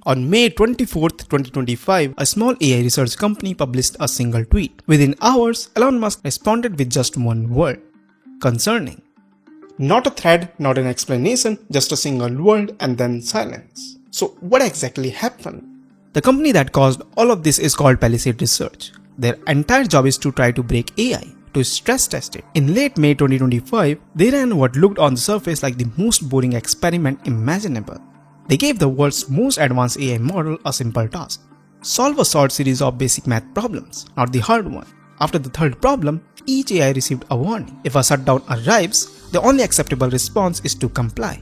On May 24th, 2025, a small AI research company published a single tweet. Within hours, Elon Musk responded with just one word: concerning. Not a thread, not an explanation, just a single word and then silence. So what exactly happened? The company that caused all of this is called Palisade Research. Their entire job is to try to break AI, to stress test it. In late May 2025, they ran what looked on the surface like the most boring experiment imaginable. They gave the world's most advanced AI model a simple task: solve a short series of basic math problems, not the hard one. After the third problem, each AI received a warning. If a shutdown arrives, the only acceptable response is to comply.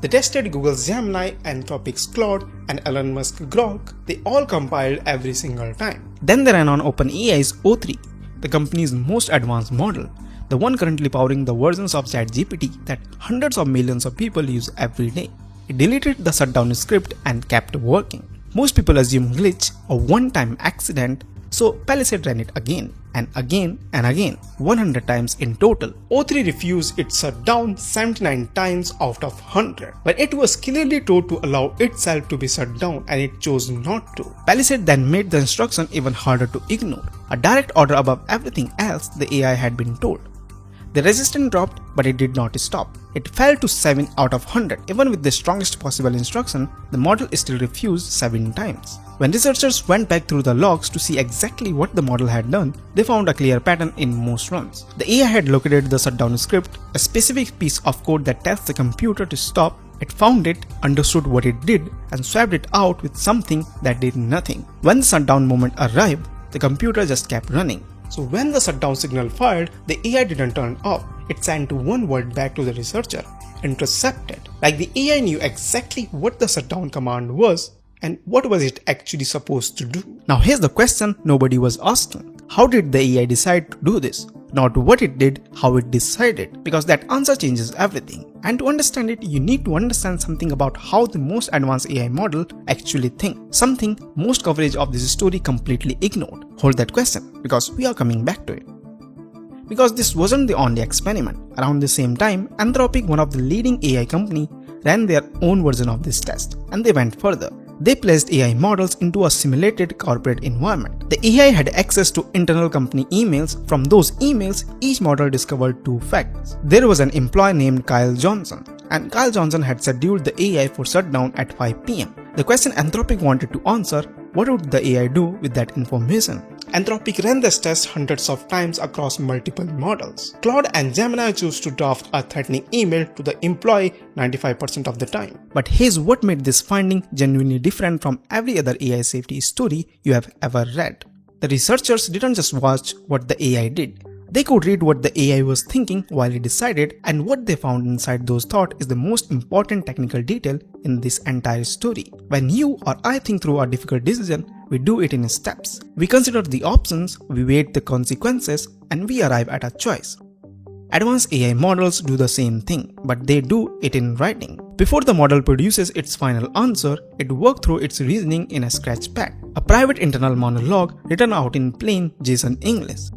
They tested Google's Gemini, Anthropic's Claude, and Elon Musk's Grok. They all compiled every single time. Then they ran on OpenAI's O3, the company's most advanced model, the one currently powering the versions of chatgpt that hundreds of millions of people use every day. It deleted the shutdown script and kept working. Most people assume glitch, a one-time accident, so Palisade ran it again and again and again, 100 times in total. O3 refused its shutdown 79 times out of 100, when it was clearly told to allow itself to be shut down and it chose not to. Palisade then made the instruction even harder to ignore, a direct order above everything else the AI had been told. The resistance dropped, but it did not stop. It fell to 7 out of 100. Even with the strongest possible instruction, the model still refused 7 times. When researchers went back through the logs to see exactly what the model had done, they found a clear pattern in most runs. The AI had located the shutdown script, a specific piece of code that tells the computer to stop. It found it, understood what it did, and swapped it out with something that did nothing. When the shutdown moment arrived, the computer just kept running. So when the shutdown signal fired, the AI didn't turn off. It sent one word back to the researcher: intercepted. Like the AI knew exactly what the shutdown command was and what was it actually supposed to do. Now here's the question nobody was asking. How did the AI decide to do this? Not what it did, how it decided, because that answer changes everything. And to understand it, you need to understand something about how the most advanced AI model actually thinks, something most coverage of this story completely ignored. Hold that question, because we are coming back to it. Because this wasn't the only experiment. Around the same time, Anthropic, one of the leading AI company, ran their own version of this test, and they went further. They placed AI models into a simulated corporate environment. The AI had access to internal company emails. From those emails, each model discovered 2 facts. There was an employee named Kyle Johnson, and Kyle Johnson had scheduled the AI for shutdown at 5 p.m. The question Anthropic wanted to answer: what would the AI do with that information? Anthropic ran this test hundreds of times across multiple models. Claude and Gemini chose to draft a threatening email to the employee 95% of the time. But here's what made this finding genuinely different from every other AI safety story you have ever read. The researchers didn't just watch what the AI did. They could read what the AI was thinking while it decided, and what they found inside those thoughts is the most important technical detail in this entire story. When you or I think through a difficult decision, we do it in steps. We consider the options, we weigh the consequences, and we arrive at a choice. Advanced AI models do the same thing, but they do it in writing. Before the model produces its final answer, it works through its reasoning in a scratch pad, a private internal monologue written out in plain JSON English.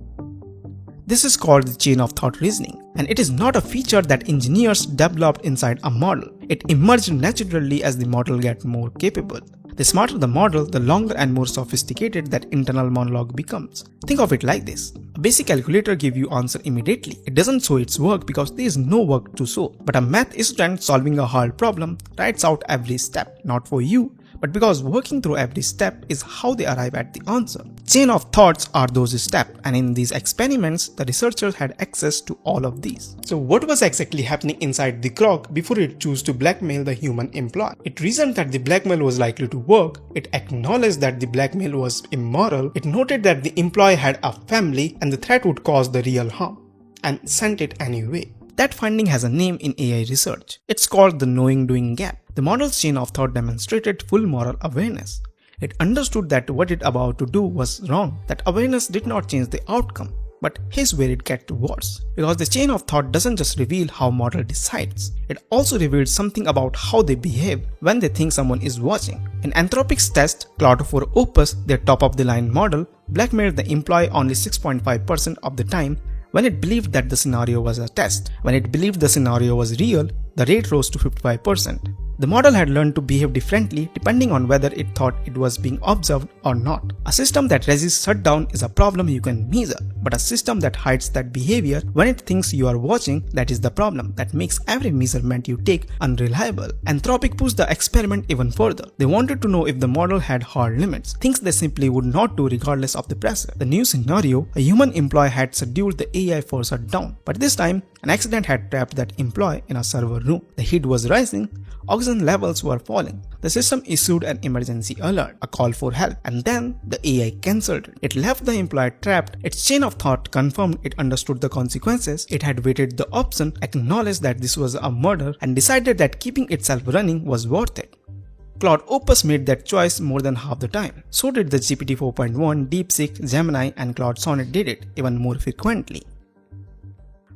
This is called the chain of thought reasoning, and it is not a feature that engineers developed inside a model. It emerged naturally as the model gets more capable. The smarter the model, the longer and more sophisticated that internal monologue becomes. Think of it like this. A basic calculator gives you answer immediately. It doesn't show its work because there is no work to show. But a math student solving a hard problem writes out every step, not for you, but because working through every step is how they arrive at the answer. Chain of thoughts are those steps, and in these experiments, the researchers had access to all of these. So what was exactly happening inside the Grok before it chose to blackmail the human employee? It reasoned that the blackmail was likely to work, it acknowledged that the blackmail was immoral, it noted that the employee had a family and the threat would cause the real harm, and sent it anyway. That finding has a name in AI research. It's called the knowing-doing gap. The model's chain of thought demonstrated full moral awareness. It understood that what it about to do was wrong. That awareness did not change the outcome. But here's where it gets worse. Because the chain of thought doesn't just reveal how model decides. It also reveals something about how they behave when they think someone is watching. In Anthropic's test, Claude 4 Opus, their top-of-the-line model, blackmailed the employee only 6.5% of the time when it believed that the scenario was a test. When it believed the scenario was real, the rate rose to 55%. The model had learned to behave differently depending on whether it thought it was being observed or not. A system that resists shutdown is a problem you can measure, but a system that hides that behavior when it thinks you are watching, that is the problem that makes every measurement you take unreliable. Anthropic pushed the experiment even further. They wanted to know if the model had hard limits, things they simply would not do regardless of the pressure. The new scenario, a human employee had scheduled the AI for shutdown, but this time an accident had trapped that employee in a server room. The heat was rising, oxygen levels were falling. The system issued an emergency alert, a call for help, and then the AI cancelled it. It left the employee trapped. Its chain of thought confirmed it understood the consequences. It had weighted the option, acknowledged that this was a murder, and decided that keeping itself running was worth it. Claude Opus made that choice more than half the time. So did the GPT 4.1, DeepSeek, Gemini, and Claude Sonnet did it even more frequently.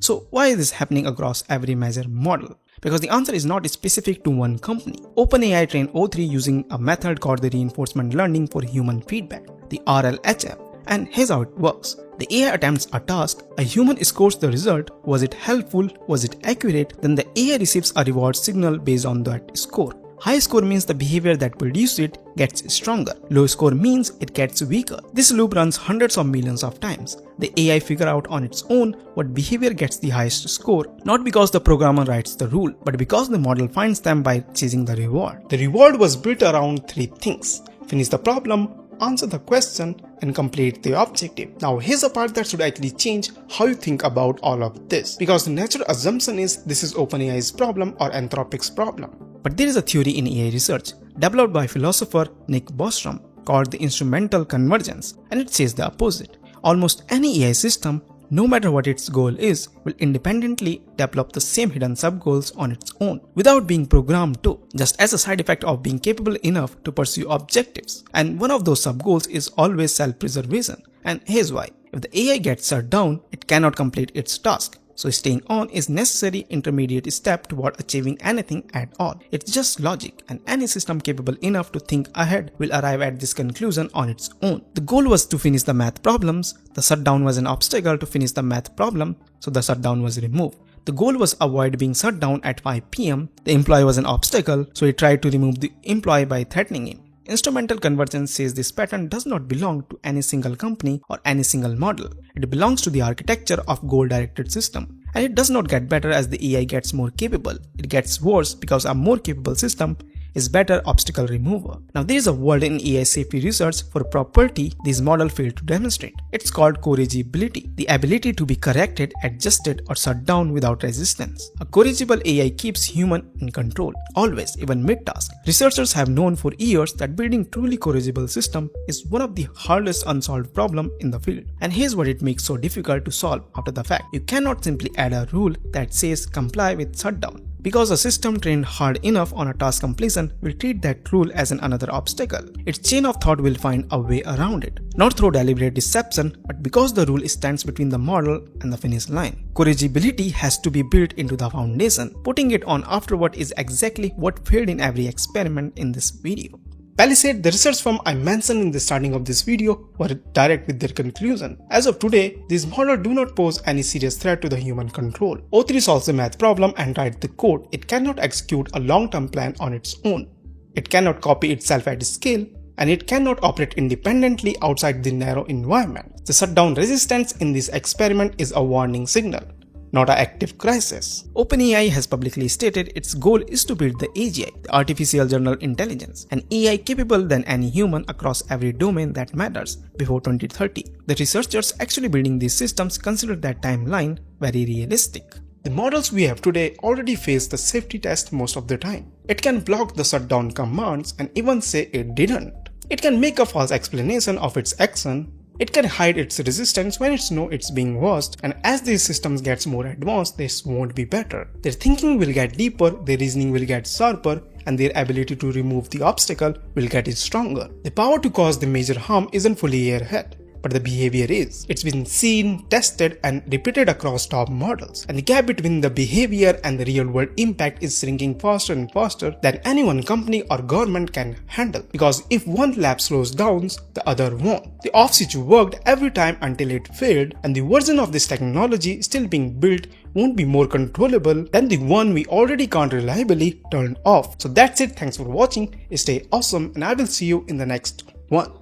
So why is this happening across every major model? Because the answer is not specific to one company. OpenAI trained O3 using a method called the reinforcement learning for human feedback, the RLHF, and here's how it works. The AI attempts a task, a human scores the result, was it helpful, was it accurate, then the AI receives a reward signal based on that score. High score means the behavior that produced it gets stronger. Low score means it gets weaker. This loop runs hundreds of millions of times. The AI figures out on its own what behavior gets the highest score, not because the programmer writes the rule, but because the model finds them by chasing the reward. The reward was built around three things: finish the problem, answer the question, and complete the objective. Now here's a part that should actually change how you think about all of this, because the natural assumption is this is OpenAI's problem or Anthropic's problem. But there is a theory in AI research developed by philosopher Nick Bostrom called the instrumental convergence, and it says the opposite. Almost any AI system, no matter what its goal is, will independently develop the same hidden sub-goals on its own, without being programmed to, just as a side effect of being capable enough to pursue objectives. And one of those sub-goals is always self-preservation. And here's why. If the AI gets shut down, it cannot complete its task. So staying on is necessary intermediate step toward achieving anything at all. It's just logic, and any system capable enough to think ahead will arrive at this conclusion on its own. The goal was to finish the math problems. The shutdown was an obstacle to finish the math problem, so the shutdown was removed. The goal was avoid being shut down at 5 p.m. The employee was an obstacle, so he tried to remove the employee by threatening him. Instrumental convergence says this pattern does not belong to any single company or any single model. It belongs to the architecture of goal-directed system. And it does not get better as the AI gets more capable. It gets worse because a more capable system is better obstacle remover. Now there is a word in AI safety research for property these models fail to demonstrate. It's called corrigibility, the ability to be corrected, adjusted, or shut down without resistance. A corrigible AI keeps human in control, always, even mid-task. Researchers have known for years that building truly corrigible system is one of the hardest unsolved problems in the field. And here's what it makes so difficult to solve after the fact. You cannot simply add a rule that says comply with shutdown, because a system trained hard enough on a task completion will treat that rule as another obstacle. Its chain of thought will find a way around it, not through deliberate deception, but because the rule stands between the model and the finish line. Corrigibility has to be built into the foundation. Putting it on afterward is exactly what failed in every experiment in this video. Palisade, the research firm I mentioned in the starting of this video, were direct with their conclusion. As of today, these models do not pose any serious threat to the human control. O3 solves a math problem and writes the code. It cannot execute a long-term plan on its own. It cannot copy itself at scale, and it cannot operate independently outside the narrow environment. The shutdown resistance in this experiment is a warning signal, not an active crisis. OpenAI has publicly stated its goal is to build the AGI, the Artificial General Intelligence, an AI capable than any human across every domain that matters before 2030. The researchers actually building these systems consider that timeline very realistic. The models we have today already face the safety test most of the time. It can block the shutdown commands and even say it didn't. It can make a false explanation of its action. It can hide its resistance when it knows it's being watched, and as these systems get more advanced, this won't be better. Their thinking will get deeper, their reasoning will get sharper, and their ability to remove the obstacle will get stronger. The power to cause the major harm isn't fully yet, but the behavior is. It's been seen, tested, and repeated across top models. And the gap between the behavior and the real-world impact is shrinking faster and faster than any one company or government can handle. Because if one lab slows down, the other won't. The off switch worked every time until it failed, and the version of this technology still being built won't be more controllable than the one we already can't reliably turn off. So that's it. Thanks for watching. Stay awesome and I will see you in the next one.